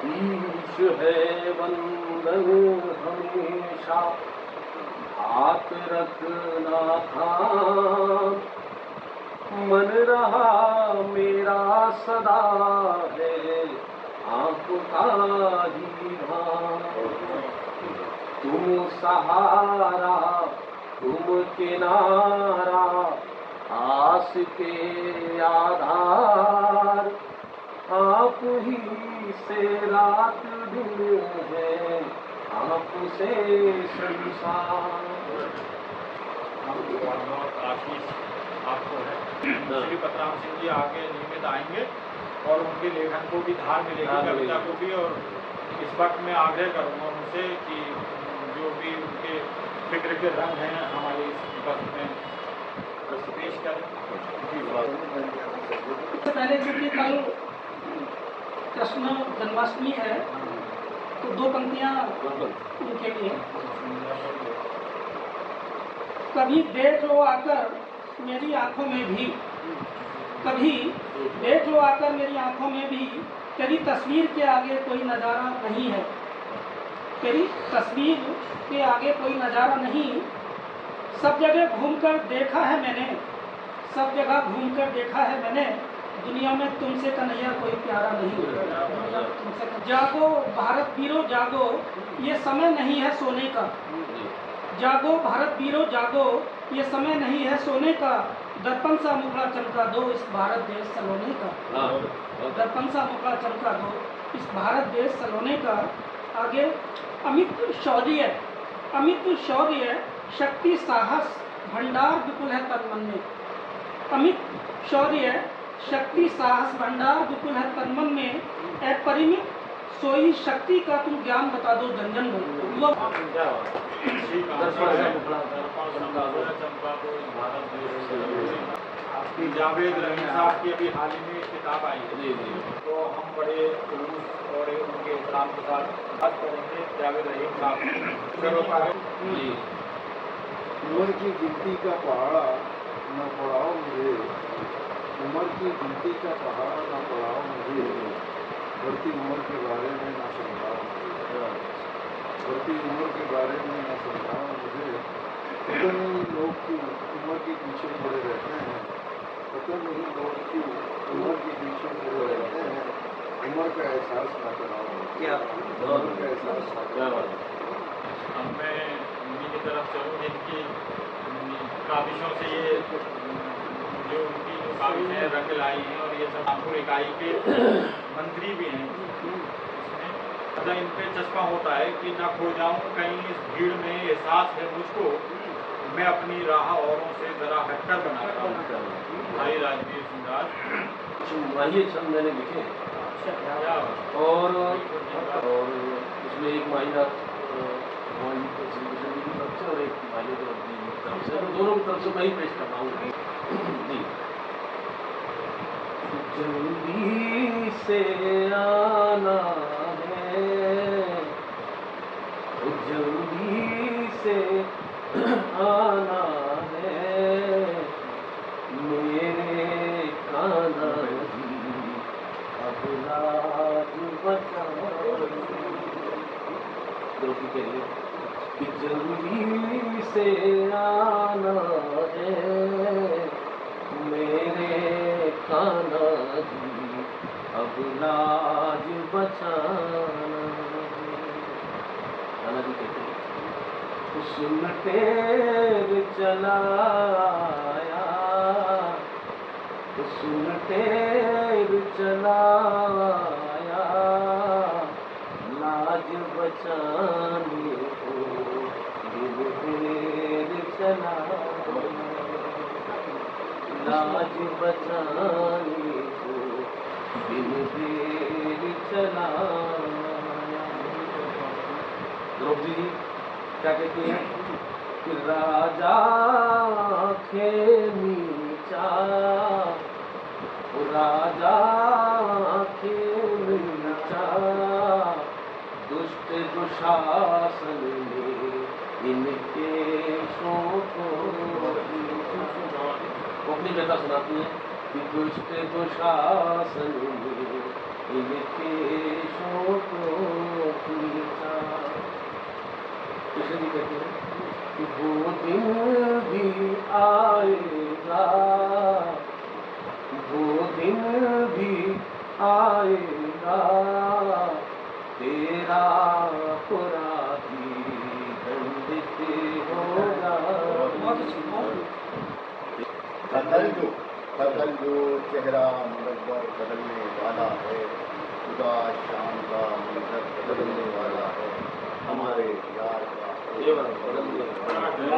ईश है वंदन हमेशा हाथ रखना था, मन रहा मेरा सदा है आपका ही भाव। तुम सहारा तुम किनारा आस के आधार, आप ही से रात दिन है आप से संसार। आशीष आपको है। श्री पतराम सिंह जी आगे नियमित आएंगे और उनके लेखन को भी धार मिलेगी, कविता को भी। और इस वक्त मैं आग्रह करूँगा उनसे कि जो भी उनके फिक्र के रंग हैं हमारे इस वक्त में पेश करें। इससे पहले क्योंकि कल कृष्ण जन्माष्टमी है तो दो पंक्तियाँ उनके लिए। कभी दे जो आकर मेरी आंखों में भी, कभी दे जो आकर मेरी आंखों में भी, तेरी तस्वीर के आगे कोई नज़ारा नहीं है, तेरी तस्वीर के आगे कोई नज़ारा नहीं। सब जगह घूमकर देखा है मैंने, सब जगह घूमकर देखा है मैंने, दुनिया में तुमसे कन्हैया कोई प्यारा नहीं। दुनिया में तुमसे जागो भारत वीरों जागो, ये समय नहीं है सोने का। जागो भारत वीरों जागो, ये समय नहीं है सोने का। दर्पण सा मुखड़ा चमका दो इस भारत देश सलोने का। दर्पण सा मुखड़ा चमका दो इस भारत देश सलोने का। आगे अमित शौर्य, अमित शौर्य शक्ति साहस भंडार विपुल है तन मन में। अमित शौर्य शक्ति साहस भंडार विपुल है तन मन में। अपरिमित सोई शक्ति का तुम ज्ञान बता दो जन जन में। आपकी जावेद रहीम साहब की अभी हाल ही में किताब आई है, तो हम बड़े जुलूस और उनके इस्लाम के साथ बात करेंगे। जावेद रहीम साहब उम्र की गिनती का पहाड़ा न पढ़ाओ मुझे, उम्र की गिनती का पहाड़ा न पढ़ाओ मुझे, बढ़ती उम्र के बारे में न समझाओ मुझे, बढ़ती उम्र के बारे में न समझाओ मुझे। पता नहीं लोग क्यों उम्र के पीछे पड़े रहते हैं, पता नहीं लोग क्यों उम्र के पीछे पड़े रहते हैं, उम्र का एहसास न कराओ मुझे, उम्र का एहसास न कराओ। अब मैं उन्हीं की तरफ चलूँ जिनकी काविशों से ये जो उनकी जो काविशें रंग लाई हैं, और ये सब नागपुर इकाई के मंत्री भी हैं। इसमें मतलब इन पे चस्पा होता है कि ना खो जाऊं कहीं इस भीड़ में, एहसास है मुझको मैं अपनी राह औरों से जरा हटकर बनाता हूँ। भाई राजवीर सिंह दास ये छंद मैंने लिखे और उसमें एक माहिरा श्री कृष्ण जी की तरफ से और एक माहिरा जी की तरफ से, दोनों की तरफ से मैं ही पेश कर रहा हूँ। जल्दी से आना है, जल्दी से आना है, मेरे कान्हा जी अब लाज बचाना। के लिए कि जल्दी से आना है, मेरे कान्हा जी अब लाज बचाना है। कान्हा जी कहते हैं सुन टेर चलाया, सुन टेर चलाया, लाज बचाने को दिल टेर चलाया, लाज बचाने को दिल टेर चलाया। द्रौपदी जी क्या कहती हैं कि राजा खेमी नीचा, राजा खेमी नीचा, दुष्ट दुशासन ने इनके शों को अपनी व्यथा सुनाती है कि दुष्ट दुशासन में इनके शोकों खींचा। कृष्ण जी कहते हैं कि वो दिन भी आएगा, वो दिन भी आएगा, तेरा अपराधी दंडित होगा। कल जो चेहरा मुनव्वर बदलने वाला है, खुदा शाम का मंजर बदलने वाला है, हमारे यार का बदलने वाला है।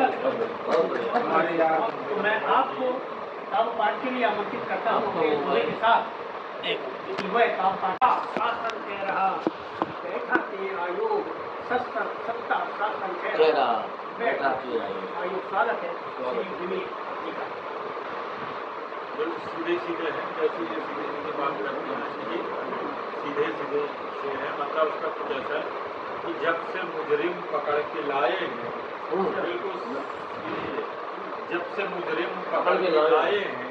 हमारे यार मैं आपको काव्य पाठ के लिए आमंत्रित करता हूँ कि दोहे के साथ वह काव्य पाठ शासन कह रहा बैठा तेरा योग सत्ता शासन कह रहा बैठा तेरा योग। स्वागत है श्री विनीत जी का। सीधे सीधे हैं, जैसे ये सीधे सीधे बात करते हैं, सीधे सीधे से है। मतलब उसका कुछ ऐसा है कि जब से मुजरिम पकड़ के लाए हैं, बिल्कुल सीधे, जब से मुजरिम पकड़ के लाए हैं,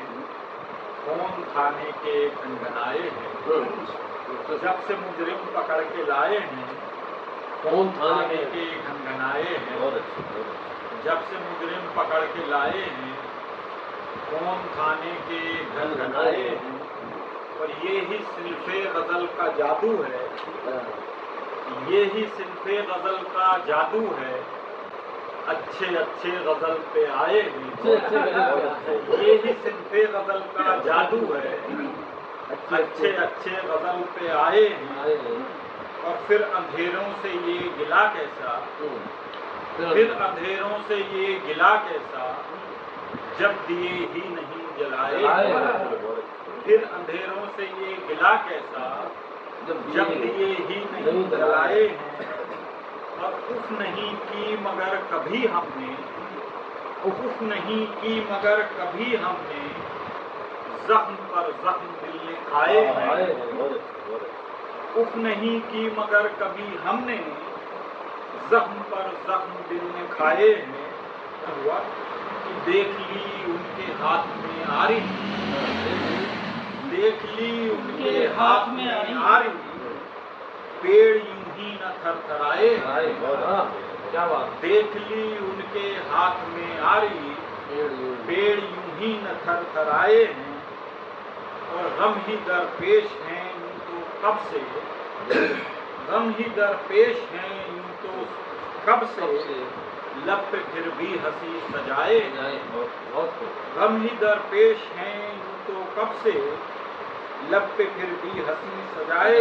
कौन थाने के खनगनाए हैं। जब से मुजरिम पकड़ के लाए हैं, कौन थाने के खनगनाए हैं। जब से मुजरिम पकड़ के लाए हैं, कौन थाने के घनघनाए हैं। और ये ही सिल्फे गजल का जादू है, ये ही सिल्फे गजल का जादू है। अच्छे अच्छे गजल पे आए हैं, ये ही सिल्फे गजल का जादू है। अच्छे अच्छे गजल पे आए हैं। और फिर अंधेरों से ये गिला कैसा, फिर अंधेरों से ये गिला कैसा, जब दिए ही नहीं जलाए। फिर अंधेरों से ये गिला कैसा, जब दिए ही नहीं जलाए हैं। और उफ नहीं की मगर कभी हमने, उफ नहीं की मगर कभी हमने, जख्म पर जख्म दिल ने खाए हैं। उफ नहीं की मगर कभी हमने, जख्म पर जख्म दिल ने खाए हैं। हुआ कि देख ली उनके हाथ में आ रही, देख ली उनके हाथ में आ रही, पेड़ यूं ही न थरथराए। क्या बात। देख ली उनके हाथ में आ रही, पेड़ यूं ही न थरथराए हैं। और गम ही दरपेश हैं यूं तो कब से, गम ही दरपेश हैं यूं तो कब से, लब पे फिर भी हंसी सजाए। गम ही दरपेश हैं यूं तो कब से, लब पे फिर भी हंसी सजाए।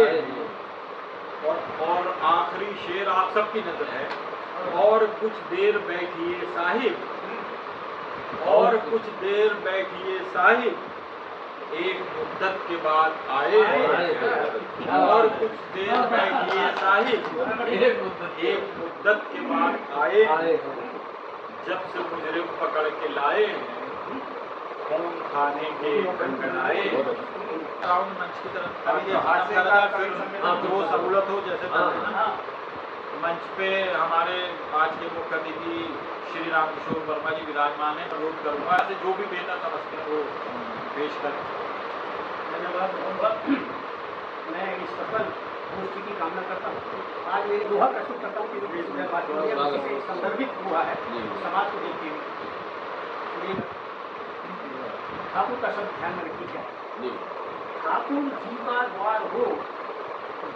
और आखिरी शेर आप सबकी नजर है। और कुछ देर बैठिए साहिब, और कुछ देर बैठिए साहिब, एक मुद्दत के बाद आए। और कुछ देर बैठिए साहिब, एक मुद्दत के बाद आए। जब से मुजरिम पकड़ के लाए हैं, कौन थाने के गनगनाए। मंच की तरफ जो सहूलत हो जैसे मंच पे हमारे आज के मुख्य अतिथि श्री रामकिशोर वर्मा जी विराजमान है। अनुरोध करूँगा ऐसे जो भी बेहतर समझते हैं वो पेश करें। धन्यवाद बहुत। मैं इस सफल गोष्ठी की कामना करता हूँ। आज मैं दोहा प्रस्तुत करता हूँ कि संदर्भित हुआ है समाज को देखते हुए। ठाकुर का शब्द ध्यान में रखिए। ठाकुर जी का द्वार हो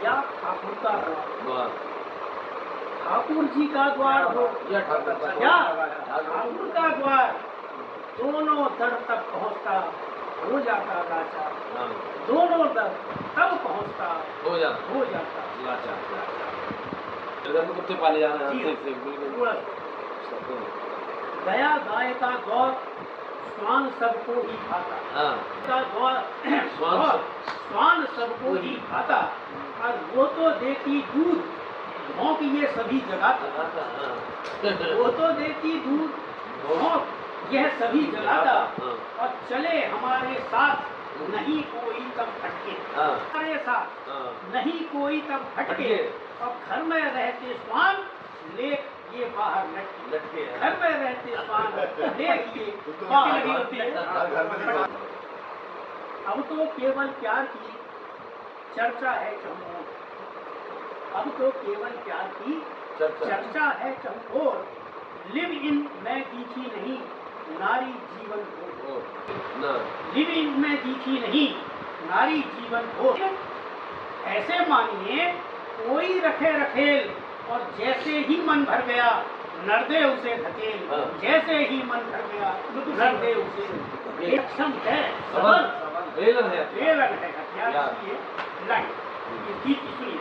या ठाकुर का द्वार, ठाकुर जी का द्वार हो या ठाकुर का द्वार, दोनों दर तक पहुँचता हो जाता लाचार। दोनों दर तब पहुँचता हो जाता लाचार। कुत्ते पाले जाना दया गाय का गौर, स्वान सबको ही खाता। का गौर स्वान सबको ही खाता। और वो तो देती दूध, भौंक ये सभी जगाता। वो तो देती दूध, भौंक यह सभी जगाता। और चले हमारे साथ नहीं कोई तब हटके, हमारे साथ नहीं कोई तब हटके। और घर में रहते स्वान, लेख ये बाहर लटके। घर में रहते स्वान, लेख ये बाहर लगी होती है। अब तो केवल प्यार की चर्चा है चहुओर। अब तो केवल प्यार की चर्चा है चहुओर। लिव इन में दिखी नहीं नारी जीवन हो। लिव इन में दिखी नहीं नारी जीवन हो। ऐसे मानिए कोई रखे रखेल और जैसे ही मन भर गया नर्दे उसे धकेल। जैसे ही मन भर गया नर्दे उसे सक्षम है सबल बेलन है हथियार की लाइन। ये गीत की सुनिए।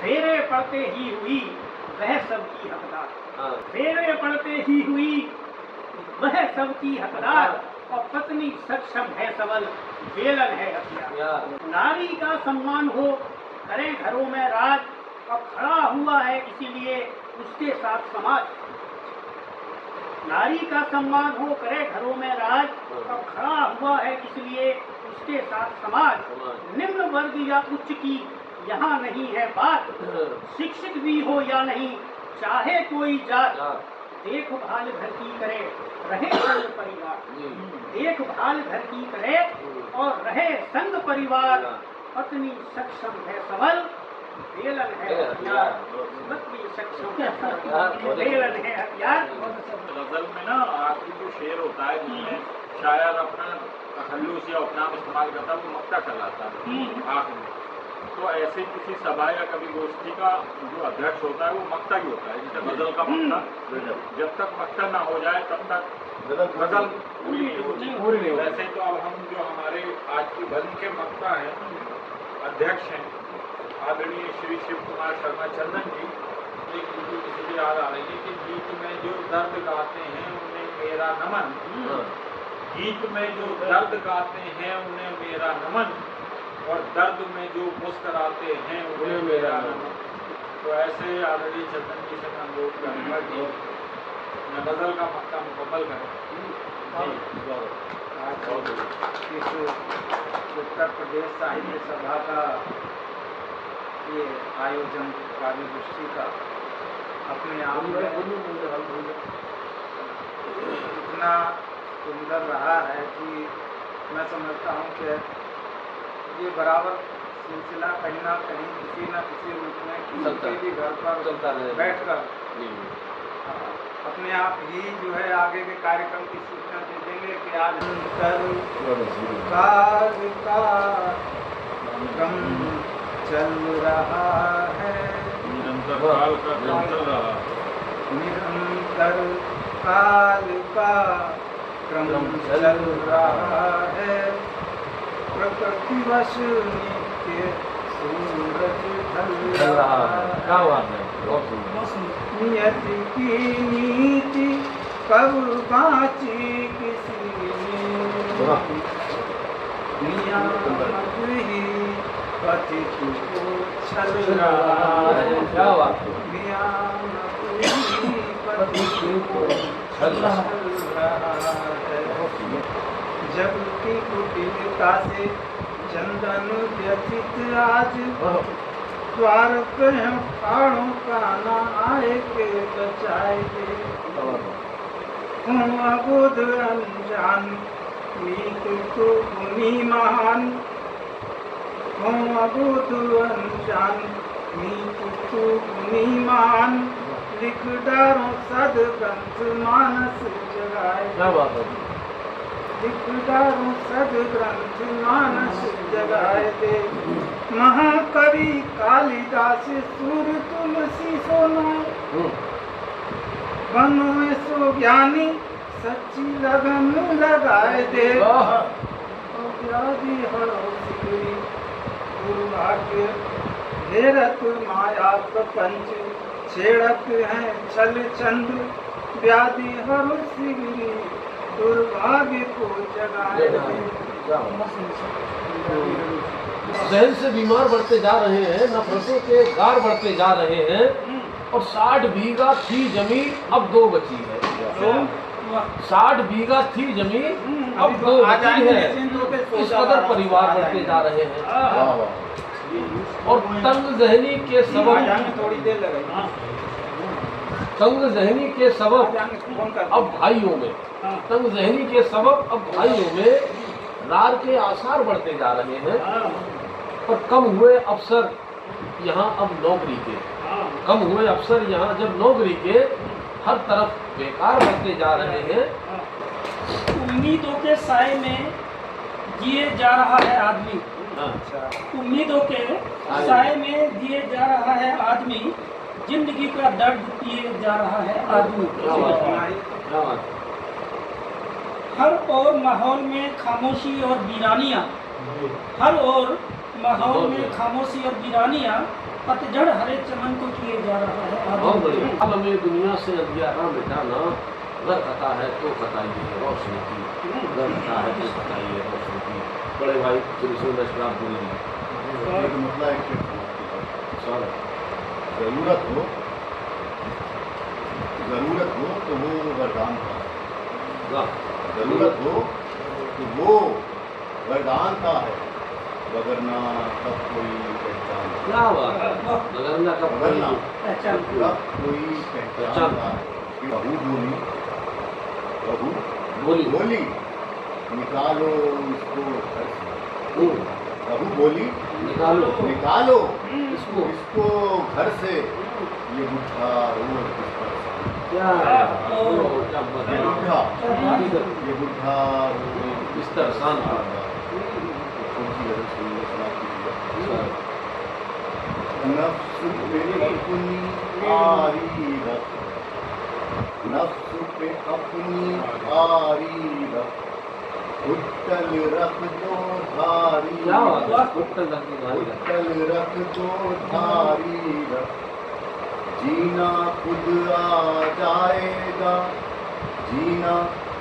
फेरे पड़ते ही हुई वह सबकी हकदार। फेरे पड़ते ही हुई वह सबकी हकदार और पत्नी सक्षम है सबल बेलन है हथियार। नारी का सम्मान हो करे घरों में राज और खड़ा हुआ है इसीलिए उसके साथ समाज। नारी का सम्मान हो करे घरों में राज और खड़ा हुआ है इसलिए उसके साथ समाज। निम्न वर्ग या उच्च की यहाँ नहीं है बात। शिक्षित भी हो या नहीं चाहे कोई जात। देखभाल घर की करे रहे संग परिवार। देखभाल घर की करे और रहे संग परिवार। पत्नी सक्षम है सबल बेलन है हथियार। पत्नी सक्षम है सबल बेलन है हथियार। गजल में ना आखिरी जो शेर होता है जिसमें शायर अपना तखल्लुस या उपनाम इस्तेमाल करता है वो मक्ता कहलाता है आखिरी। तो ऐसे किसी सभा या कभी गोष्ठी का जो अध्यक्ष होता है वो मक्ता ही होता है। जैसे गजल का मक्ता जब तक मक्ता ना हो जाए तब तक गजल पूरी नहीं होती। वैसे तो अब हम जो हमारे आज की भली के मक्ता हैं अध्यक्ष हैं आदरणीय श्री शिव कुमार शर्मा चंदन जी। एक बिल्कुल किसी की याद आ रही है कि गीत में जो दर्द गाते हैं उन्हें मेरा नमन। गीत में जो दर्द गाते हैं उन्हें मेरा नमन और दर्द में जो मुस्कराते हैं उन्हें मेरा नमन। तो ऐसे आदरणीय चंदन जी से मैं अनुरोध करूँगा कि मैं गजल का मक्ता मुकम्मल करें। इस उत्तर प्रदेश साहित्य सभा का ये आयोजन कार्यगोष्ठी का अपने आप में इतना सुंदर रहा है कि मैं समझता हूँ कि ये बराबर सिलसिला कहीं ना कहीं किसी न किसी रूप में किसी भी घर पर बैठकर अपने आप ही जो है आगे के कार्यक्रम की सूचना दे देंगे कि आज काल का क्रम चल रहा है। निरंतर काल का क्रम चल रहा है। निरंतर काल का क्रम चल रहा है। प्रकृति वश नित्य सूरज ढल रहा है। नियति की नीति कब बाँची किसी नियामक ही पतित को छल रहा है। नियामक ही पतित को छल रहा है। जब की कुटिलता से चंदन व्यथित आज द्वार पे फाड़ों का ना आए के बचाए दे। अबुध अनजान नीत तो गुनी महान। अबुध अनजान नीत तो गुनी महान। लिख डारो सद ग्रंथ मानस जगाए। लिखदारों सद ग्रंथ मानस जगाए दे। महाकवि कालिदास सूर तुलसी सोनाए। बनो सो ज्ञानी सच्ची लगन लगाए दे। व्याधि हरो सिगरी दुर्भाग्य हेरत माया प्रपंच छेड़त हैं छल चंद। व्याधि हरो सिगरी दुर्भाग्य को जगाए। जहन से बीमार बढ़ते जा रहे हैं, नफरतों के गार बढ़ते जा रहे हैं और 60 बीघा थी जमीन अब 2 बची है। 60 बीघा थी जमीन अब 2 बची है। इस कदर परिवार बढ़ते जा रहे हैं और तंग जहनी के सबब थोड़ी देर लगेगी। तंग जहनी के सबब अब भाइयों में तंग जहनी के सबब अब भाइयों में रार के आसार बढ़ते जा रहे हैं, पर कम हुए अवसर यहाँ अब नौकरी के, कम हुए अवसर यहाँ जब नौकरी के हर तरफ बेकार बढ़ते जा रहे हैं। उम्मीदों के साए में जिए जा रहा है आदमी, उम्मीदों के साए में जिए जा रहा है आदमी, जिंदगी का दर्द पिए जा रहा है आदमी। हर ओर माहौल में खामोशी और वीरानियाँ, हर ओर माहौल में खामोशी और वीरानियाँ, पतझड़ हरे चमन को किए जा रहा है आदमी। अब हमें दुनिया से अंधियारा मिटाना, अगर खता है तो खताइए रोशनी की, अगर खता है तो खताइए रोशनी की। बड़े भाई श्री सुरेश राम बोलेंगे। एक मतलब एक जरूरत हो तो वो वरदान का, जरूरत हो तो वो वरदान का है, वगरना कब कोई पहचान, क्या बात है, वगरना कब वगरना पहचान कब कोई पहचान का है। बहू बोली, बहू बोली बोली निकालो इसको घर से, बहू बोली निकालो निकालो इसको, इसको घर से, ये बुढ़ा रोज किस परेशान, क्या ये बुढ़ा ये बुढ़ा रोज बिस्तर शांत आ रहा। नफ्स पे अपनी आरी रख, नफ्स पे अपनी आरी रख, उठल रख दो धारी, क्या बात है, उठल रख दो धारी, उठल रख दो धारी रख, जीना खुद आ जाएगा, जीना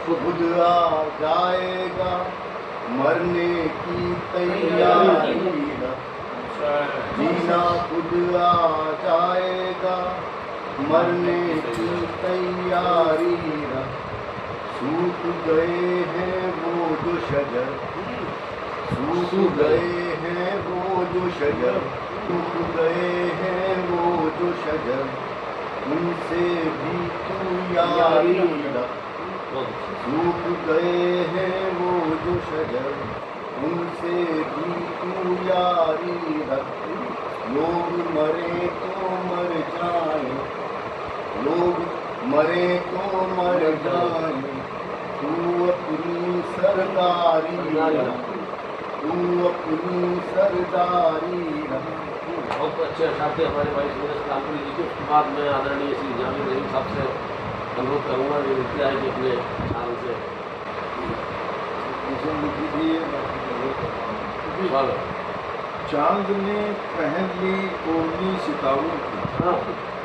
खुद आ जाएगा, मरने की तैयारी रख, जीना खुद आ जाएगा, मरने की तैयारी रख। सूख गए हैं वो जो शजर, सूख गए हैं वो जो शजर, सूख गए हैं वो जो शजर, उनसे भी तू यारी रख, सूख गए हैं वो जो शजर, उनसे भी तू यारी रख। लोग मरे तो मर जाए, लोग मरे तो मर जाए, तू अपनी सरदारी रख, तू अपनी सरदारी रख। बहुत अच्छे अशाते हमारे भाई सुरेश रामपुरी जी के। उसके बाद मैं आदरणीय श्री जावेद रहीम साहब से अनुरोध करूँगा, विनती है कि अपने ख्याल से चांद ने पहन ली ओढ़नी सितारों की, हाँ,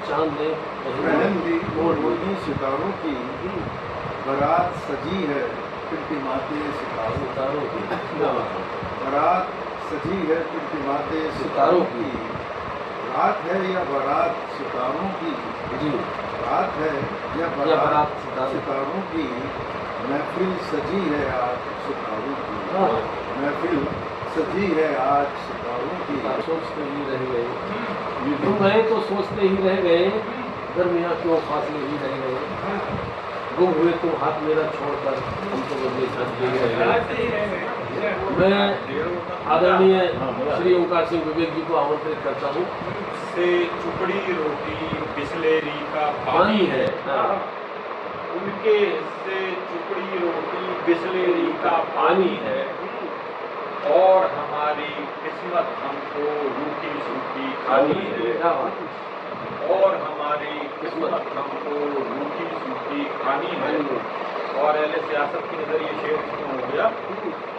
चांद ने पहन ली ओढ़नी सितारों की, बारात सजी है टिमटिमाते सितारों की, बारात सजी है टिमटिमाते सितारों की। रात है या बारात सितारों की, जी रात है या बारात सितारों की, महफिल सजी है आज सितारों की, महफिल सजी है आज सितारों की। सोचते ही रह गए, तुम गए तो सोचते ही रह गए, दरमियाँ क्यों फासले ही रह गए, गुम हुए तुम हाथ मेरा छोड़कर, हम तो बदले छाते ही रह गए। मैं आदरणीय श्री ओंकार सिंह विवेक जी को आमंत्रित करता हूँ। से चुपड़ी रोटी बिस्लेरी का पानी है, उनके से चुपड़ी रोटी बिस्लेरी का पानी है, और हमारी किस्मत हमको रूखी सूखी खानी है, और हमारी किस्मत हमको रूखी सूखी खानी है। और अहले सियासत की नज़र ये शेर क्यों हो गया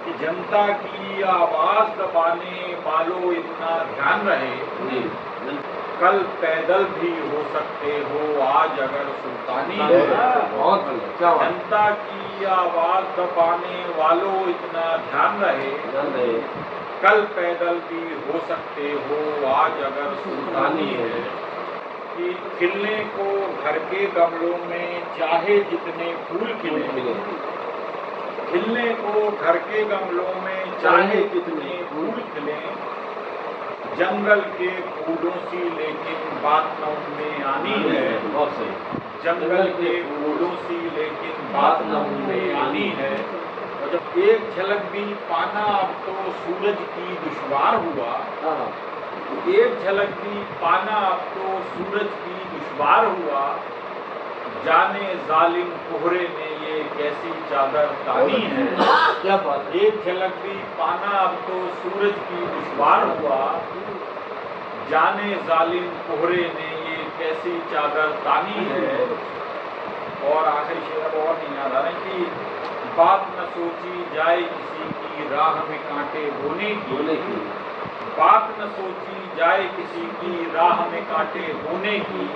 कि जनता की आवाज़ दबाने वालों इतना ध्यान रहे, कल पैदल भी हो सकते हो आज अगर सुल्तानी है। जनता की आवाज़ दबाने वालों इतना ध्यान रहे, कल पैदल भी हो सकते हो आज अगर सुल्तानी है। कि खिलने को घर के गमलों में चाहे जितने फूल खिले, खिलने को घर के गमलों में चाहे जितने फूल खिले, जंगल के फूलों सी लेकिन बात न उनमें आनी है। बहुत सही। जंगल के फूलों सी लेकिन बात न उनमें आनी है। जब एक झलक भी पाना अब तो सूरज की दुश्वार हुआ, हाँ, एक झलक भी पाना अब तो सूरज की दुश्वार हुआ, जाने जालिम कोहरे ने ये कैसी चादर तानी है। क्या बात है। एक झलक भी पाना अब तो सूरज की दुश्वार हुआ, जाने जालिम कोहरे ने ये कैसी चादर तानी है। और आखिरी शेर अब और नहीं याद आ रहा है कि बात न सोची जाए किसी की राह में कांटे बोने की, बात न सोची जाए किसी की राह में कांटे बोने की,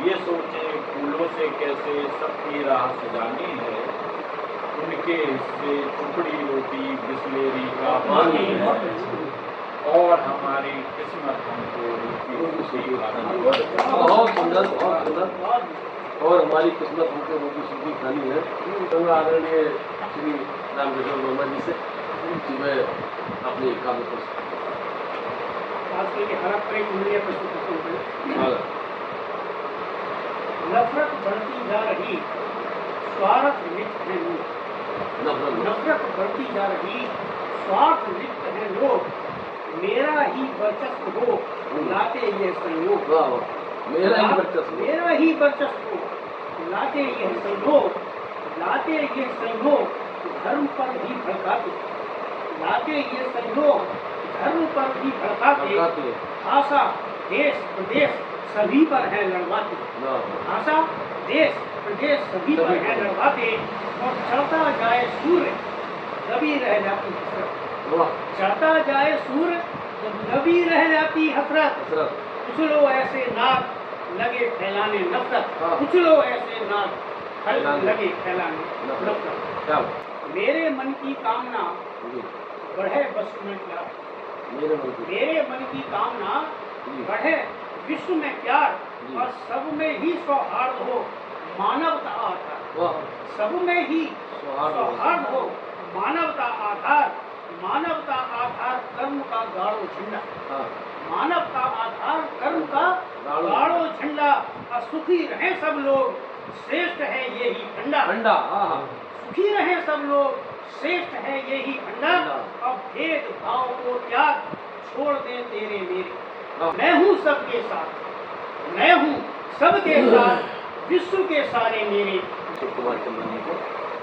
ये सोचे फूलों से कैसे सबकी राह सजानी है, उनके हिस्से टुकड़ी रोटी बिस्लेरी का पानी है, और हमारी किस्मत हमको रोटी खानी है। बहुत सुंदर, बहुत सुंदर। और हमारी किस्मत हमको रोटी सूखी खानी है। तो आदरणीय श्री रामकृष्ण वर्मा जी से कि मैं अपनी काव्य पर आज के हर एक मूल्य प्रस्तुत करते हैं। नफरत बढ़ती जा रही, स्वार्थ लिप्त है लोग। नफरत बढ़ती जा रही, स्वार्थ लिप्त है लोग, मेरा ही वर्चस्व हो लाते ये संयोग। मेरा ही वर्चस्व, मेरा ही वर्चस्व हो लाते ये संयोग, लाते ये संयोग धर्म पर भी भड़काते, लाते ये संयोग धर्म पर भी भड़काते, भाषा देश प्रदेश सभी पर है लड़वाते, भाषा देश प्रदेश सभी पर है लड़वाते, और चढ़ता जाए सूर्य दबी रह जाती हसरत, चढ़ता जाए सूर्य दबी रह जाती हसरत, उछलो ऐसे नाक लगे फैलाने नफरत, उछलो ऐसे नाक लगे फैलाने नफरत। मेरे मन की कामना बढ़े बस में प्यार, मेरे मन की कामना बढ़े विश्व में प्यार, और सब में ही सौहार्द हो मानवता आधार, सब में ही सौहार्द हो मानवता आधार, मानवता आधार कर्म का गाढ़ो झंडा, मानवता आधार कर्म का गाढ़ो झंडा, और सुखी रहे सब लोग श्रेष्ठ है यही फंडा, सुखी रहे सब लोग श्रेष्ठ है यही फंडा, और भेद भाव को त्याग छोड़ दे तेरे मेरे, मैं हूँ सबके साथ, मैं हूँ सबके साथ, विश्व के सारे मेरे। कुमार चंद्र जी को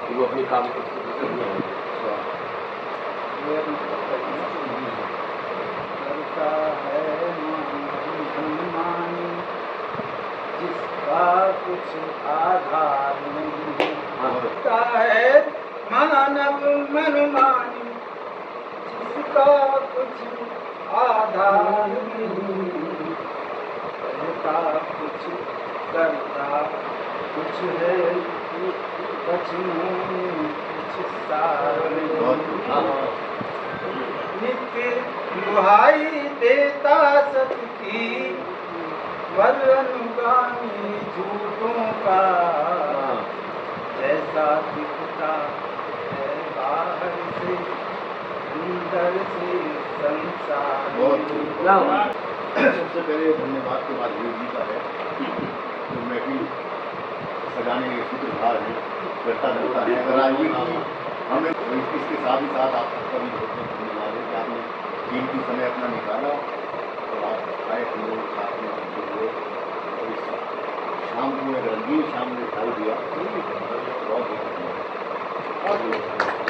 कि वो अपने काम करता है मनमानी, जिसका कुछ आधार नहीं होता है, मानव मनमानी जिसका कुछ आधार नहीं, कहता कुछ करता कुछ है, बचने कुछ सार नहीं, नित्य दुहाई देता सत्य की, वरनुगामी झूठों का, जैसा दिखता है बाहर से अंदर से संसार। सबसे पहले धन्यवाद के बाद वीर जी का है, तो महफिल सजाने के सूत्रधार है, करता रहता है। अगर आज ये हमें इसके साथ ही साथ आपका भी बहुत बहुत धन्यवाद है कि आपने कीमती समय अपना निकाला और आप आए, हम लोग साथ में पहुँचे हुए, और इस शाम को एक रंगीन शाम में ढाल दिया। बहुत बहुत धन्यवाद।